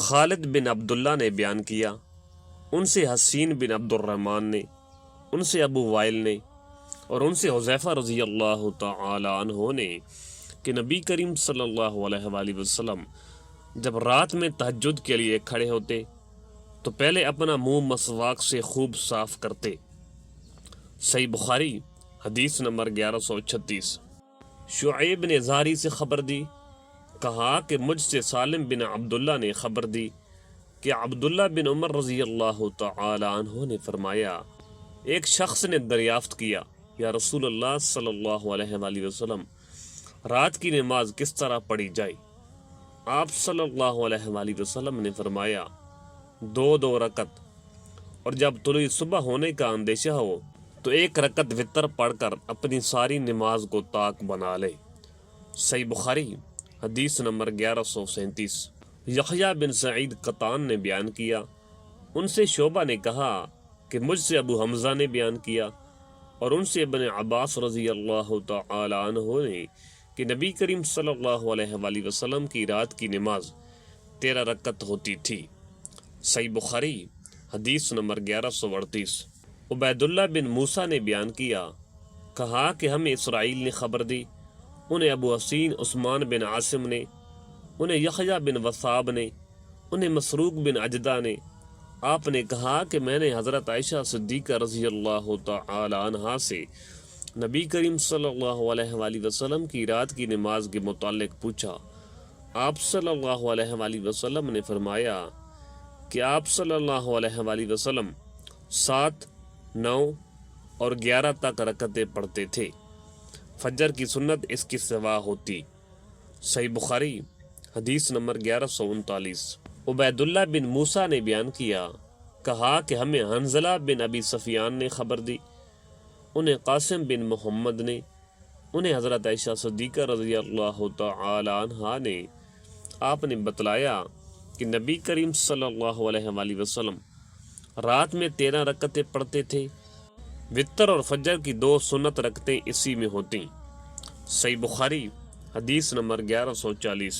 خالد بن عبداللہ نے بیان کیا، ان سے حسین بن عبد الرحمن نے، ان سے ابو وائل نے، اور ان سے حذیفہ رضی اللہ تعالی عنہ نے کہ نبی کریم صلی اللہ علیہ وآلہ وسلم جب رات میں تہجد کے لیے کھڑے ہوتے تو پہلے اپنا منہ مسواک سے خوب صاف کرتے۔ صحیح بخاری حدیث نمبر 1136۔ شعیب نے زہری سے خبر دی، کہا کہ مجھ سے سالم بن عبداللہ نے خبر دی کہ عبداللہ بن عمر رضی اللہ تعالی عنہ نے فرمایا، ایک شخص نے دریافت کیا، یا رسول اللہ صلی اللہ علیہ وآلہ وسلم رات کی نماز کس طرح پڑھی جائے؟ آپ صلی اللہ علیہ وآلہ وسلم نے فرمایا، 2 رکعت، اور جب طلوع صبح ہونے کا اندیشہ ہو تو 1 رکعت وتر پڑھ کر اپنی ساری نماز کو طاق بنا لے۔ صحیح بخاری حدیث نمبر 1137۔ یحییٰ بن سعید قطان نے بیان کیا، ان سے شعبہ نے کہا کہ مجھ سے ابو حمزہ نے بیان کیا، اور ان سے ابن عباس رضی اللہ تعالی عنہ نے کہ نبی کریم صلی اللہ علیہ وآلہ وسلم کی رات کی نماز 13 رکعت ہوتی تھی۔ صحیح بخاری حدیث نمبر 1138۔ عبید اللہ بن موسیٰ نے بیان کیا، کہا کہ ہمیں اسرائیل نے خبر دی، انہیں ابو حسین عثمان بن عاصم نے، انہیں یحییٰ بن وثاب نے، انہیں مسروق بن اجدہ نے، آپ نے کہا کہ میں نے حضرت عائشہ صدیقہ رضی اللہ تعالی عنہا سے نبی کریم صلی اللہ علیہ وآلہ وسلم کی رات کی نماز کے متعلق پوچھا۔ آپ صلی اللہ علیہ وآلہ وسلم نے فرمایا کہ آپ صلی اللہ علیہ وآلہ وسلم 7، 9 اور 11 تک رکعتیں پڑھتے تھے، فجر کی سنت اس کی سوا ہوتی۔ صحیح بخاری حدیث نمبر 1139۔ عبید اللہ بن موسیٰ نے بیان کیا، کہا کہ ہمیں حنظلہ بن ابی سفیان نے خبر دی، انہیں قاسم بن محمد نے، انہیں حضرت عائشہ صدیقہ رضی اللہ تعالی عنہا نے، آپ نے بتلایا کہ نبی کریم صلی اللہ علیہ وآلہ وسلم رات میں 13 رکعتیں پڑھتے تھے، وتر اور فجر کی 2 سنت رکعتیں اسی میں ہوتیں۔ صحیح بخاری حدیث نمبر 1140۔